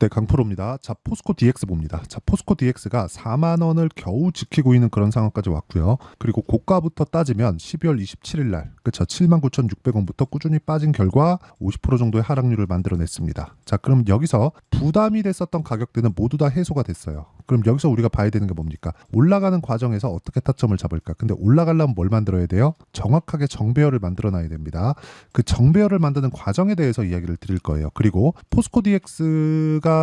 네, 강프로입니다. 자, 포스코 DX 봅니다. 자, 포스코 DX가 4만 원을 겨우 지키고 있는 그런 상황까지 왔고요. 그리고 고가부터 따지면 12월 27일 날, 그쵸, 79,600원부터 꾸준히 빠진 결과 50% 정도의 하락률을 만들어냈습니다. 자, 그럼 여기서 부담이 됐었던 가격대는 모두 다 해소가 됐어요. 그럼 여기서 우리가 봐야 되는 게 뭡니까? 올라가는 과정에서 어떻게 타점을 잡을까? 근데 올라가려면 뭘 만들어야 돼요? 정확하게 정배열을 만들어 놔야 됩니다. 그 정배열을 만드는 과정에 대해서 이야기를 드릴 거예요. 그리고 포스코 DX가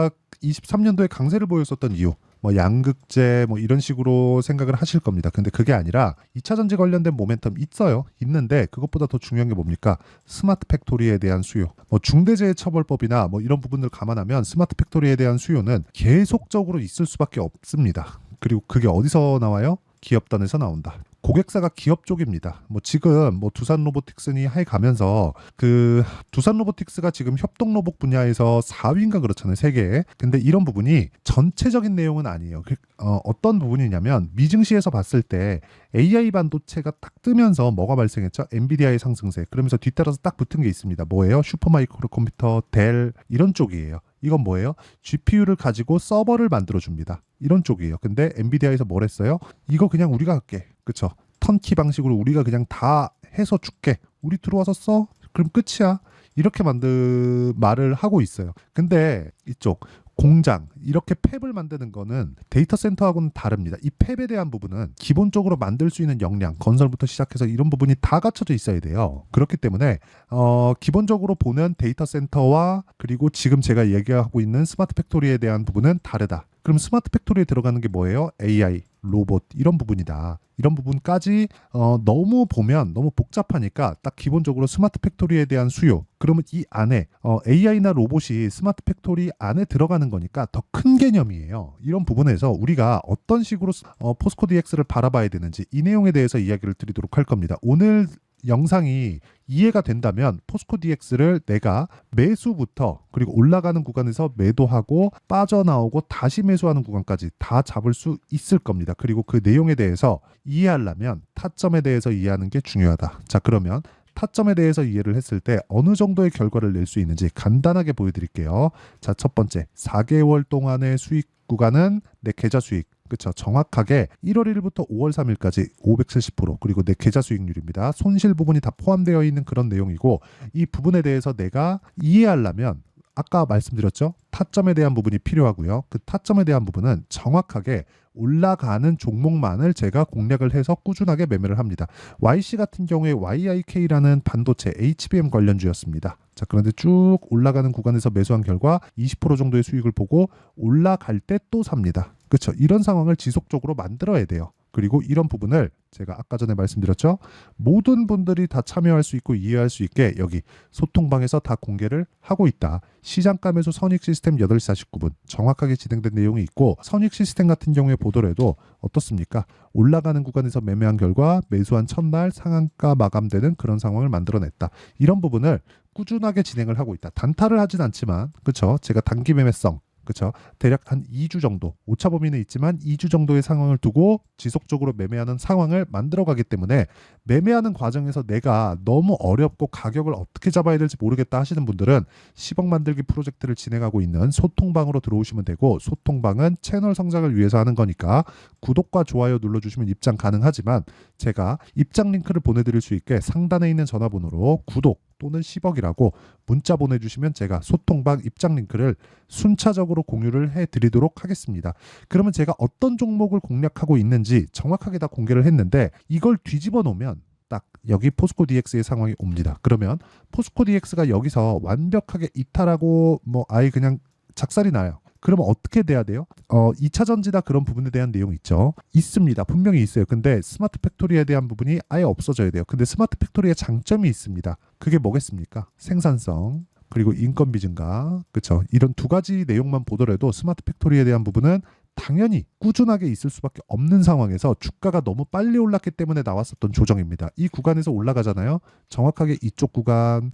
23년도에 강세를 보였었던 이유, 뭐 양극재 뭐 이런 식으로 생각을 하실 겁니다. 근데 그게 아니라 2차 전지 관련된 모멘텀 있어요. 있는데 그것보다 더 중요한 게 뭡니까? 스마트 팩토리에 대한 수요. 뭐 중대재해처벌법이나 뭐 이런 부분을 감안하면 스마트 팩토리에 대한 수요는 계속적으로 있을 수밖에 없습니다. 그리고 그게 어디서 나와요? 기업단에서 나온다. 고객사가 기업 쪽입니다. 뭐 지금 뭐 두산 로보틱스니 해 가면서 그 두산 로보틱스가 지금 협동 로봇 분야에서 4위인가 그렇잖아요, 세계에. 근데 이런 부분이 전체적인 내용은 아니에요. 어떤 부분이냐면 미증시에서 봤을 때 AI 반도체가 딱 뜨면서 뭐가 발생했죠? 엔비디아의 상승세. 그러면서 뒤따라서 딱 붙은 게 있습니다. 뭐예요? 슈퍼마이크로 컴퓨터, 델 이런 쪽이에요. 이건 뭐예요? GPU를 가지고 서버를 만들어 줍니다. 이런 쪽이에요. 근데 엔비디아에서 뭘 했어요? 이거 그냥 우리가 할게. 그쵸? 턴키 방식으로 우리가 그냥 다 해서 줄게. 우리 들어와서 써? 그럼 끝이야. 이렇게 말을 하고 있어요. 근데 이쪽 공장, 이렇게 팹을 만드는 거는 데이터 센터하고는 다릅니다. 이 팹에 대한 부분은 기본적으로 만들 수 있는 역량, 건설부터 시작해서 이런 부분이 다 갖춰져 있어야 돼요. 그렇기 때문에 기본적으로 보는 데이터 센터와 그리고 지금 제가 얘기하고 있는 스마트 팩토리에 대한 부분은 다르다. 그럼 스마트 팩토리에 들어가는 게 뭐예요? AI, 로봇 이런 부분이다. 이런 부분까지 너무 보면 너무 복잡하니까 딱 기본적으로 스마트 팩토리에 대한 수요. 그러면 이 안에 AI나 로봇이 스마트 팩토리 안에 들어가는 거니까 더 큰 개념이에요. 이런 부분에서 우리가 어떤 식으로 포스코 DX를 바라봐야 되는지 이 내용에 대해서 이야기를 드리도록 할 겁니다. 오늘 영상이 이해가 된다면 포스코 DX를 내가 매수부터 그리고 올라가는 구간에서 매도하고 빠져나오고 다시 매수하는 구간까지 다 잡을 수 있을 겁니다. 그리고 그 내용에 대해서 이해하려면 타점에 대해서 이해하는 게 중요하다. 자, 그러면 타점에 대해서 이해를 했을 때 어느 정도의 결과를 낼 수 있는지 간단하게 보여드릴게요. 자, 첫 번째 4개월 동안의 수익 구간은 내 계좌 수익. 그렇죠. 정확하게 1월 1일부터 5월 3일까지 570% 그리고 내 계좌 수익률입니다. 손실 부분이 다 포함되어 있는 그런 내용이고 이 부분에 대해서 내가 이해하려면 아까 말씀드렸죠. 타점에 대한 부분이 필요하고요. 그 타점에 대한 부분은 정확하게 올라가는 종목만을 제가 공략을 해서 꾸준하게 매매를 합니다. YC 같은 경우에 YIK라는 반도체 HBM 관련주였습니다. 자, 그런데 쭉 올라가는 구간에서 매수한 결과 20% 정도의 수익을 보고 올라갈 때 또 삽니다. 그렇죠. 이런 상황을 지속적으로 만들어야 돼요. 그리고 이런 부분을 제가 아까 전에 말씀드렸죠. 모든 분들이 다 참여할 수 있고 이해할 수 있게 여기 소통방에서 다 공개를 하고 있다. 시장가 매수 선익 시스템 8시 49분 정확하게 진행된 내용이 있고 선익 시스템 같은 경우에 보더라도 어떻습니까? 올라가는 구간에서 매매한 결과 매수한 첫날 상한가 마감되는 그런 상황을 만들어냈다. 이런 부분을 꾸준하게 진행을 하고 있다. 단타를 하진 않지만 그렇죠. 제가 단기 매매성 그렇죠. 대략 한 2주 정도, 오차 범위는 있지만 2주 정도의 상황을 두고 지속적으로 매매하는 상황을 만들어가기 때문에 매매하는 과정에서 내가 너무 어렵고 가격을 어떻게 잡아야 될지 모르겠다 하시는 분들은 10억 만들기 프로젝트를 진행하고 있는 소통방으로 들어오시면 되고 소통방은 채널 성장을 위해서 하는 거니까 구독과 좋아요 눌러주시면 입장 가능하지만 제가 입장 링크를 보내드릴 수 있게 상단에 있는 전화번호로 구독 또는 10억이라고 문자 보내주시면 제가 소통방 입장 링크를 순차적으로 공유를 해드리도록 하겠습니다. 그러면 제가 어떤 종목을 공략하고 있는지 정확하게 다 공개를 했는데 이걸 뒤집어 놓으면 딱 여기 포스코 DX의 상황이 옵니다. 그러면 포스코 DX가 여기서 완벽하게 이탈하고 뭐 아예 그냥 작살이 나요. 그러면 어떻게 돼야 돼요? 2차 전지다 그런 부분에 대한 내용이 있죠. 있습니다. 분명히 있어요. 근데 스마트 팩토리에 대한 부분이 아예 없어져야 돼요. 근데 스마트 팩토리의 장점이 있습니다. 그게 뭐겠습니까? 생산성, 그리고 인건비 증가, 그렇죠? 이런 두 가지 내용만 보더라도 스마트 팩토리에 대한 부분은 당연히 꾸준하게 있을 수밖에 없는 상황에서 주가가 너무 빨리 올랐기 때문에 나왔었던 조정입니다. 이 구간에서 올라가잖아요. 정확하게 이쪽 구간,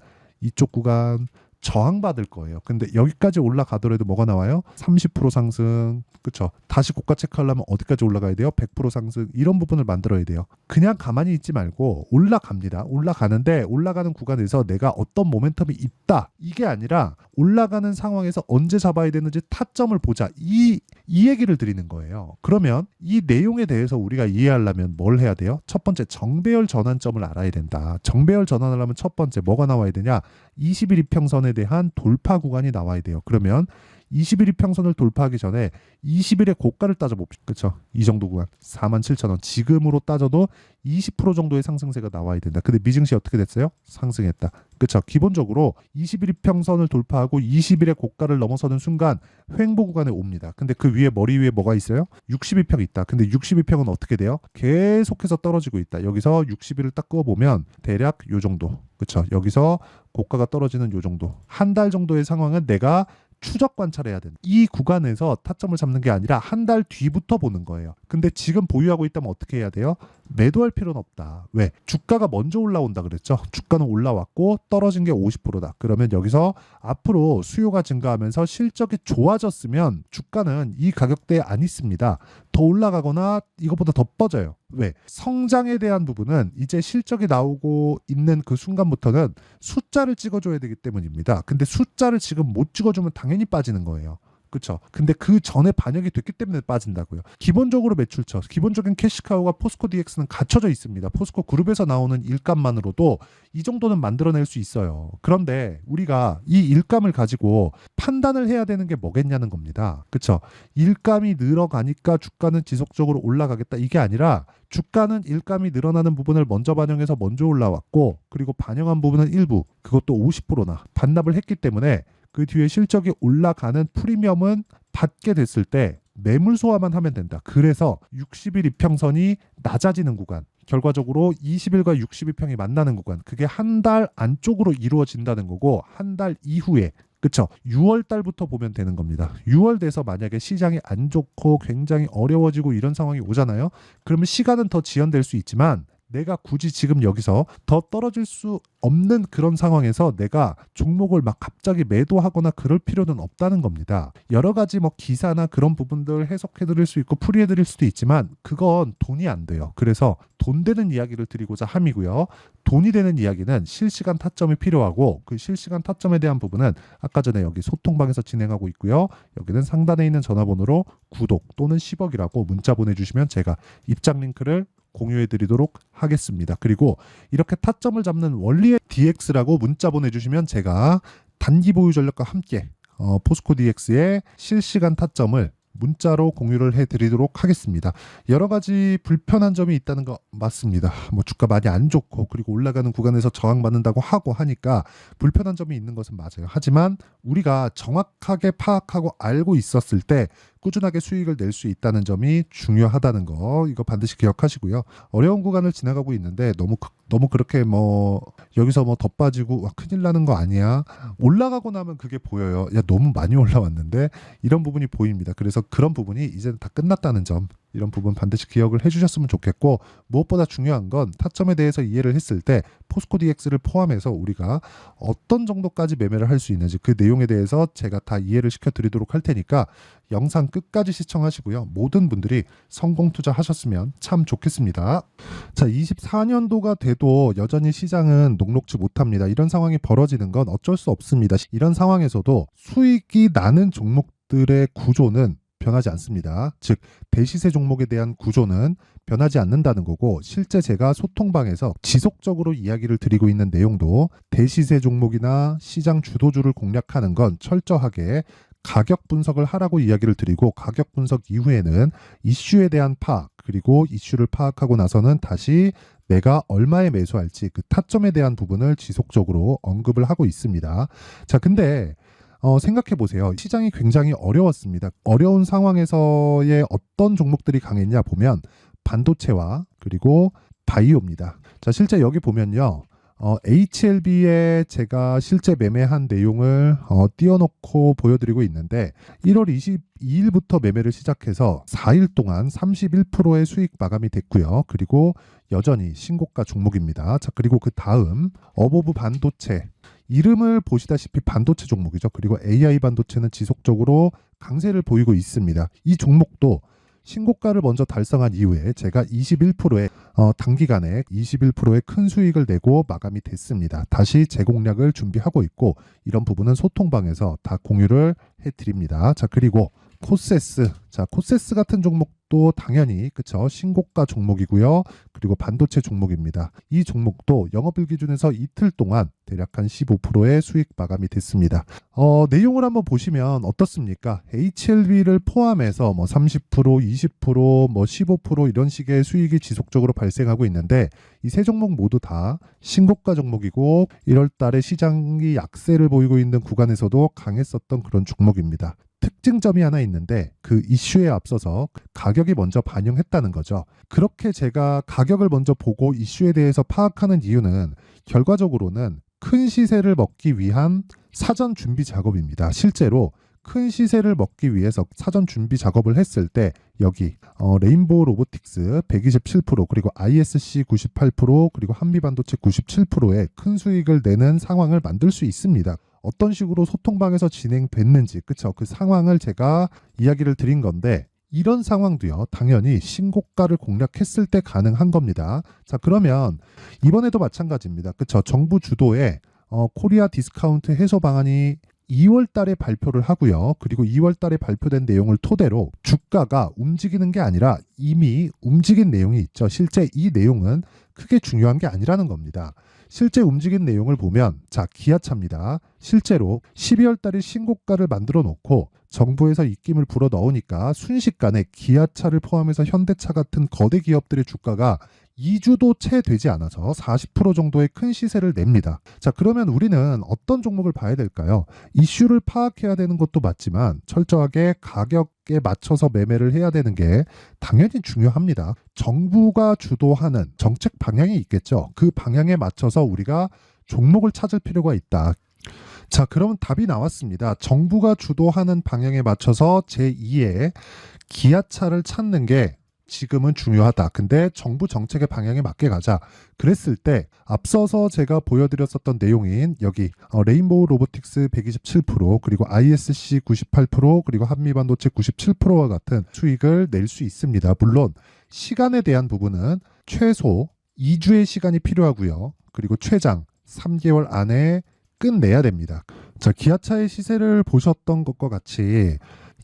저항받을 거예요. 근데 여기까지 올라가더라도 뭐가 나와요? 30% 상승, 그쵸? 다시 고가 체크하려면 어디까지 올라가야 돼요? 100% 상승, 이런 부분을 만들어야 돼요. 그냥 가만히 있지 말고 올라갑니다. 올라가는데 올라가는 구간에서 내가 어떤 모멘텀이 있다, 이게 아니라 올라가는 상황에서 언제 잡아야 되는지 타점을 보자, 이 얘기를 드리는 거예요. 그러면 이 내용에 대해서 우리가 이해하려면 뭘 해야 돼요? 첫 번째, 정배열 전환점을 알아야 된다. 정배열 전환을 하면 첫 번째 뭐가 나와야 되냐? 20일 이평선에 대한 돌파 구간이 나와야 돼요. 그러면 20일 이평선을 돌파하기 전에 20일의 고가를 따져봅시다. 그렇죠? 이 정도 구간 47,000원, 지금으로 따져도 20% 정도의 상승세가 나와야 된다. 근데 미증시 어떻게 됐어요? 상승했다. 그렇죠? 기본적으로 20일 이평선을 돌파하고 20일의 고가를 넘어서는 순간 횡보 구간에 옵니다. 근데 그 위에, 머리 위에 뭐가 있어요? 62평 있다. 근데 62평은 어떻게 돼요? 계속해서 떨어지고 있다. 여기서 60일을 딱 그어보면 대략 요 정도. 그렇죠? 여기서 고가가 떨어지는 요 정도. 한 달 정도의 상황은 내가 추적 관찰해야 된다. 이 구간에서 타점을 잡는 게 아니라 한 달 뒤부터 보는 거예요. 근데 지금 보유하고 있다면 어떻게 해야 돼요? 매도할 필요는 없다. 왜? 주가가 먼저 올라온다 그랬죠. 주가는 올라왔고 떨어진 게 50%다. 그러면 여기서 앞으로 수요가 증가하면서 실적이 좋아졌으면 주가는 이 가격대에 안 있습니다. 더 올라가거나 이것보다 더 뻗어요. 왜? 성장에 대한 부분은 이제 실적이 나오고 있는 그 순간부터는 숫자를 찍어줘야 되기 때문입니다. 근데 숫자를 지금 못 찍어주면 당연히 빠지는 거예요. 그렇죠. 근데 그 전에 반영이 됐기 때문에 빠진다고요. 기본적으로 매출처, 기본적인 캐시카우가 포스코 DX는 갖춰져 있습니다. 포스코 그룹에서 나오는 일감만으로도 이 정도는 만들어낼 수 있어요. 그런데 우리가 이 일감을 가지고 판단을 해야 되는 게 뭐겠냐는 겁니다. 그렇죠. 일감이 늘어가니까 주가는 지속적으로 올라가겠다, 이게 아니라 주가는 일감이 늘어나는 부분을 먼저 반영해서 먼저 올라왔고, 그리고 반영한 부분은 일부, 그것도 50%나 반납을 했기 때문에 그 뒤에 실적이 올라가는 프리미엄은 받게 됐을 때 매물 소화만 하면 된다. 그래서 60일 이평선이 낮아지는 구간, 결과적으로 20일과 62평이 만나는 구간, 그게 한 달 안쪽으로 이루어진다는 거고, 한 달 이후에, 그쵸? 6월 달부터 보면 되는 겁니다. 6월 돼서 만약에 시장이 안 좋고 굉장히 어려워지고 이런 상황이 오잖아요. 그러면 시간은 더 지연될 수 있지만 내가 굳이 지금 여기서 더 떨어질 수 없는 그런 상황에서 내가 종목을 막 갑자기 매도하거나 그럴 필요는 없다는 겁니다. 여러 가지 뭐 기사나 그런 부분들 해석해 드릴 수 있고 풀이해 드릴 수도 있지만 그건 돈이 안 돼요. 그래서 돈 되는 이야기를 드리고자 함이고요. 돈이 되는 이야기는 실시간 타점이 필요하고, 그 실시간 타점에 대한 부분은 아까 전에 여기 소통방에서 진행하고 있고요. 여기는 상단에 있는 전화번호로 구독 또는 10억이라고 문자 보내주시면 제가 입장 링크를 공유해 드리도록 하겠습니다. 그리고 이렇게 타점을 잡는 원리의 DX라고 문자 보내주시면 제가 단기 보유 전략과 함께 포스코 DX의 실시간 타점을 문자로 공유를 해드리도록 하겠습니다. 여러 가지 불편한 점이 있다는 거 맞습니다. 뭐 주가 많이 안 좋고 그리고 올라가는 구간에서 저항받는다고 하고 하니까 불편한 점이 있는 것은 맞아요. 하지만 우리가 정확하게 파악하고 알고 있었을 때 꾸준하게 수익을 낼 수 있다는 점이 중요하다는 거, 이거 반드시 기억하시고요. 어려운 구간을 지나가고 있는데 너무 그렇게 뭐 여기서 뭐 더 빠지고 와 큰일 나는 거 아니야, 올라가고 나면 그게 보여요. 야 너무 많이 올라왔는데, 이런 부분이 보입니다. 그래서 그런 부분이 이제는 다 끝났다는 점, 이런 부분 반드시 기억을 해주셨으면 좋겠고, 무엇보다 중요한 건 타점에 대해서 이해를 했을 때 포스코 DX를 포함해서 우리가 어떤 정도까지 매매를 할 수 있는지 그 내용에 대해서 제가 다 이해를 시켜드리도록 할 테니까 영상 끝까지 시청하시고요. 모든 분들이 성공 투자하셨으면 참 좋겠습니다. 자, 24년도가 돼도 여전히 시장은 녹록지 못합니다. 이런 상황이 벌어지는 건 어쩔 수 없습니다. 이런 상황에서도 수익이 나는 종목들의 구조는 변하지 않습니다. 즉 대시세 종목에 대한 구조는 변하지 않는다는 거고, 실제 제가 소통방에서 지속적으로 이야기를 드리고 있는 내용도 대시세 종목이나 시장 주도주를 공략하는 건 철저하게 가격 분석을 하라고 이야기를 드리고, 가격 분석 이후에는 이슈에 대한 파악, 그리고 이슈를 파악하고 나서는 다시 내가 얼마에 매수할지 그 타점에 대한 부분을 지속적으로 언급을 하고 있습니다. 자, 근데 생각해 보세요. 시장이 굉장히 어려웠습니다. 어려운 상황에서의 어떤 종목들이 강했냐 보면 반도체와 그리고 바이오입니다. 자, 실제 여기 보면요. HLB에 제가 실제 매매한 내용을 띄워놓고 보여드리고 있는데, 1월 22일부터 매매를 시작해서 4일 동안 31%의 수익 마감이 됐고요. 그리고 여전히 신고가 종목입니다. 자, 그리고 그 다음 어보브 반도체, 이름을 보시다시피 반도체 종목이죠. 그리고 AI 반도체는 지속적으로 강세를 보이고 있습니다. 이 종목도 신고가를 먼저 달성한 이후에 제가 21%의 단기간에 21%의 큰 수익을 내고 마감이 됐습니다. 다시 재공략을 준비하고 있고 이런 부분은 소통방에서 다 공유를 해드립니다. 자, 그리고 코세스. 자, 코세스 같은 종목도 당연히 그쵸 신고가 종목이고요. 그리고 반도체 종목입니다. 이 종목도 영업일 기준에서 이틀 동안 대략 한 15%의 수익 마감이 됐습니다. 내용을 한번 보시면 어떻습니까? HLB를 포함해서 뭐 30%, 20%, 뭐 15% 이런 식의 수익이 지속적으로 발생하고 있는데 이 세 종목 모두 다 신고가 종목이고 1월 달에 시장이 약세를 보이고 있는 구간에서도 강했었던 그런 종목입니다. 특징점이 하나 있는데 그 이슈에 앞서서 가격이 먼저 반영했다는 거죠. 그렇게 제가 가격을 먼저 보고 이슈에 대해서 파악하는 이유는 결과적으로는 큰 시세를 먹기 위한 사전 준비 작업입니다. 실제로 큰 시세를 먹기 위해서 사전 준비 작업을 했을 때 여기 레인보우 로보틱스 127% 그리고 ISC 98% 그리고 한미반도체 97%의 큰 수익을 내는 상황을 만들 수 있습니다. 어떤 식으로 소통방에서 진행됐는지 그쵸 그 상황을 제가 이야기를 드린 건데 이런 상황도요 당연히 신고가를 공략했을 때 가능한 겁니다. 자, 그러면 이번에도 마찬가지입니다. 그쵸 정부 주도의 코리아 디스카운트 해소 방안이 2월 달에 발표를 하고요. 그리고 2월 달에 발표된 내용을 토대로 주가가 움직이는 게 아니라 이미 움직인 내용이 있죠. 실제 이 내용은 크게 중요한 게 아니라는 겁니다. 실제 움직인 내용을 보면 자 기아차입니다. 실제로 12월 달에 신고가를 만들어 놓고 정부에서 입김을 불어 넣으니까 순식간에 기아차를 포함해서 현대차 같은 거대 기업들의 주가가 2주도 채 되지 않아서 40% 정도의 큰 시세를 냅니다. 자, 그러면 우리는 어떤 종목을 봐야 될까요? 이슈를 파악해야 되는 것도 맞지만 철저하게 가격에 맞춰서 매매를 해야 되는 게 당연히 중요합니다. 정부가 주도하는 정책 방향이 있겠죠. 그 방향에 맞춰서 우리가 종목을 찾을 필요가 있다. 자, 그러면 답이 나왔습니다. 정부가 주도하는 방향에 맞춰서 제2의 기아차를 찾는 게 지금은 중요하다. 근데 정부 정책의 방향에 맞게 가자. 그랬을 때 앞서서 제가 보여드렸었던 내용인 여기 레인보우 로보틱스 127% 그리고 ISC 98% 그리고 한미반도체 97%와 같은 수익을 낼 수 있습니다. 물론 시간에 대한 부분은 최소 2주의 시간이 필요하고요. 그리고 최장 3개월 안에 끝내야 됩니다. 자, 기아차의 시세를 보셨던 것과 같이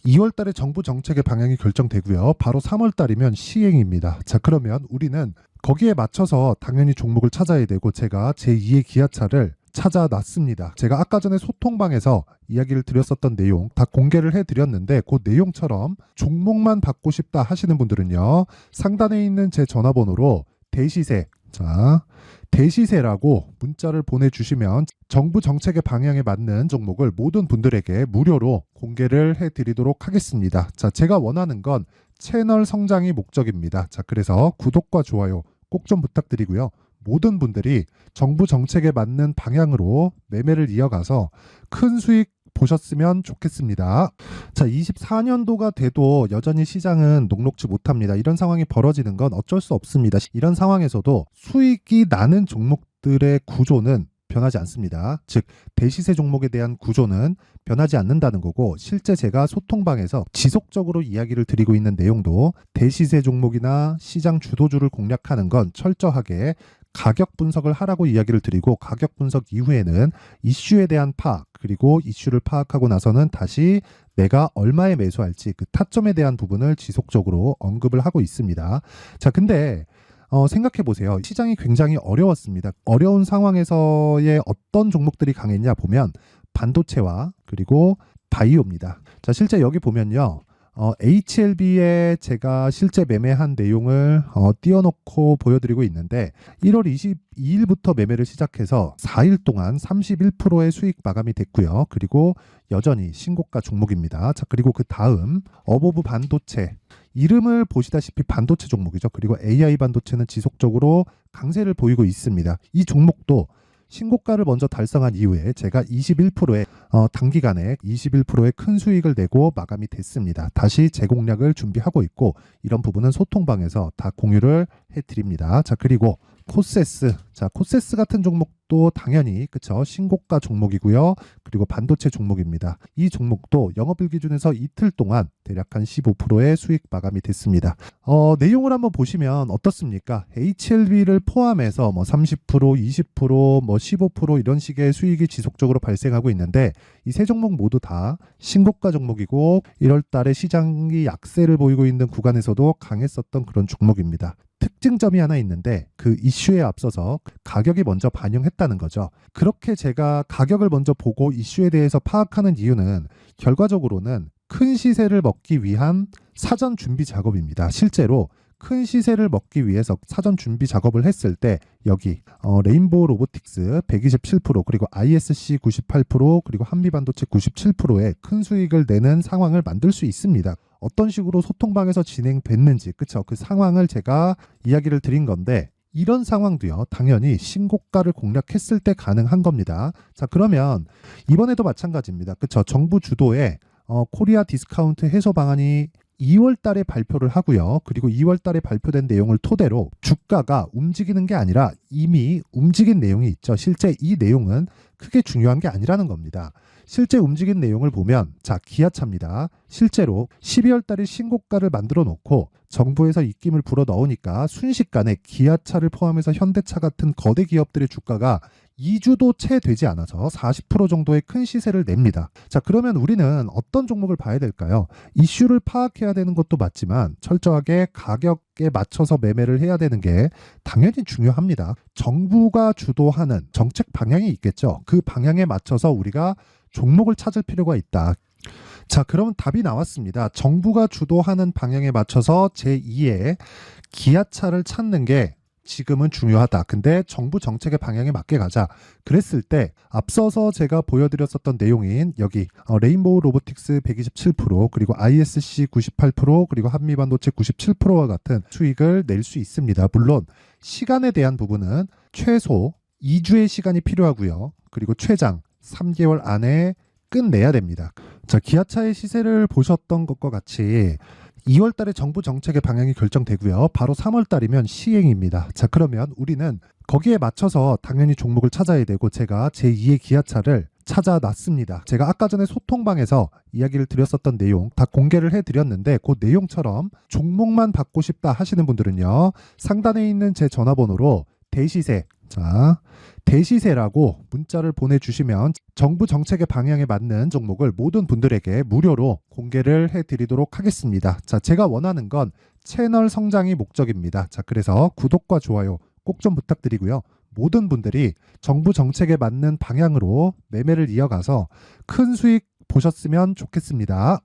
2월 달에 정부 정책의 방향이 결정되고요. 바로 3월 달이면 시행입니다. 자, 그러면 우리는 거기에 맞춰서 당연히 종목을 찾아야 되고 제가 제2의 기아차를 찾아놨습니다. 제가 아까 전에 소통방에서 이야기를 드렸었던 내용 다 공개를 해드렸는데 그 내용처럼 종목만 받고 싶다 하시는 분들은요. 상단에 있는 제 전화번호로 대시세 자 대시세라고 문자를 보내주시면 정부 정책의 방향에 맞는 종목을 모든 분들에게 무료로 공개를 해드리도록 하겠습니다. 자, 제가 원하는 건 채널 성장이 목적입니다. 자, 그래서 구독과 좋아요 꼭 좀 부탁드리고요. 모든 분들이 정부 정책에 맞는 방향으로 매매를 이어가서 큰 수익 보셨으면 좋겠습니다. 자, 24년도가 돼도 여전히 시장은 녹록지 못합니다. 이런 상황이 벌어지는 건 어쩔 수 없습니다. 이런 상황에서도 수익이 나는 종목들의 구조는 변하지 않습니다. 즉 대시세 종목에 대한 구조는 변하지 않는다는 거고 실제 제가 소통방에서 지속적으로 이야기를 드리고 있는 내용도 대시세 종목이나 시장 주도주를 공략하는 건 철저하게 가격 분석을 하라고 이야기를 드리고 가격 분석 이후에는 이슈에 대한 파악 그리고 이슈를 파악하고 나서는 다시 내가 얼마에 매수할지 그 타점에 대한 부분을 지속적으로 언급을 하고 있습니다. 자, 근데 생각해 보세요. 시장이 굉장히 어려웠습니다. 어려운 상황에서의 어떤 종목들이 강했냐 보면 반도체와 그리고 바이오입니다. 자, 실제 여기 보면요. HLB에 제가 실제 매매한 내용을 띄워놓고 보여드리고 있는데 1월 22일부터 매매를 시작해서 4일 동안 31%의 수익 마감이 됐고요. 그리고 여전히 신고가 종목입니다. 자, 그리고 그 다음 어보브 반도체 이름을 보시다시피 반도체 종목이죠. 그리고 AI 반도체는 지속적으로 강세를 보이고 있습니다. 이 종목도 신고가를 먼저 달성한 이후에 제가 21%의 단기간에 21%의 큰 수익을 내고 마감이 됐습니다. 다시 재공략을 준비하고 있고 이런 부분은 소통방에서 다 공유를 해드립니다. 자, 그리고 코세스. 자, 코세스 같은 종목도 당연히 그쵸, 신고가 종목이고요. 그리고 반도체 종목입니다. 이 종목도 영업일 기준에서 이틀 동안 대략 한 15%의 수익 마감이 됐습니다. 내용을 한번 보시면 어떻습니까? HLB를 포함해서 뭐 30%, 20%, 뭐 15% 이런 식의 수익이 지속적으로 발생하고 있는데 이 세 종목 모두 다 신고가 종목이고 1월 달에 시장이 약세를 보이고 있는 구간에서도 강했었던 그런 종목입니다. 특징점이 하나 있는데 그 이슈에 앞서서 가격이 먼저 반영했다는 거죠. 그렇게 제가 가격을 먼저 보고 이슈에 대해서 파악하는 이유는 결과적으로는 큰 시세를 먹기 위한 사전 준비 작업입니다. 실제로 큰 시세를 먹기 위해서 사전 준비 작업을 했을 때 여기 레인보우 로보틱스 127% 그리고 ISC 98% 그리고 한미반도체 97%의 큰 수익을 내는 상황을 만들 수 있습니다. 어떤 식으로 소통방에서 진행됐는지 그쵸, 그 상황을 제가 이야기를 드린 건데 이런 상황도요 당연히 신고가를 공략했을 때 가능한 겁니다. 자, 그러면 이번에도 마찬가지입니다. 그쵸, 정부 주도의 코리아 디스카운트 해소 방안이 2월 달에 발표를 하고요. 그리고 2월 달에 발표된 내용을 토대로 주가가 움직이는 게 아니라 이미 움직인 내용이 있죠. 실제 이 내용은 크게 중요한 게 아니라는 겁니다. 실제 움직인 내용을 보면 자, 기아차입니다. 실제로 12월 달에 신고가를 만들어 놓고 정부에서 입김을 불어 넣으니까 순식간에 기아차를 포함해서 현대차 같은 거대 기업들의 주가가 2주도 채 되지 않아서 40% 정도의 큰 시세를 냅니다. 자, 그러면 우리는 어떤 종목을 봐야 될까요? 이슈를 파악해야 되는 것도 맞지만 철저하게 가격에 맞춰서 매매를 해야 되는 게 당연히 중요합니다. 정부가 주도하는 정책 방향이 있겠죠. 그 방향에 맞춰서 우리가 종목을 찾을 필요가 있다. 자, 그러면 답이 나왔습니다. 정부가 주도하는 방향에 맞춰서 제2의 기아차를 찾는 게 지금은 중요하다. 근데 정부 정책의 방향에 맞게 가자. 그랬을 때 앞서서 제가 보여드렸었던 내용인 여기 레인보우 로보틱스 127% 그리고 ISC 98% 그리고 한미반도체 97%와 같은 수익을 낼 수 있습니다. 물론 시간에 대한 부분은 최소 2주의 시간이 필요하고요. 그리고 최장 3개월 안에 끝내야 됩니다. 자, 기아차의 시세를 보셨던 것과 같이 2월 달에 정부 정책의 방향이 결정되고요. 바로 3월 달이면 시행입니다. 자, 그러면 우리는 거기에 맞춰서 당연히 종목을 찾아야 되고 제가 제2의 기아차를 찾아놨습니다. 제가 아까 전에 소통방에서 이야기를 드렸었던 내용 다 공개를 해드렸는데 그 내용처럼 종목만 받고 싶다 하시는 분들은요. 상단에 있는 제 전화번호로 대시세, 자, 대시세라고 문자를 보내주시면 정부 정책의 방향에 맞는 종목을 모든 분들에게 무료로 공개를 해드리도록 하겠습니다. 자, 제가 원하는 건 채널 성장이 목적입니다. 자, 그래서 구독과 좋아요 꼭 좀 부탁드리고요. 모든 분들이 정부 정책에 맞는 방향으로 매매를 이어가서 큰 수익 보셨으면 좋겠습니다.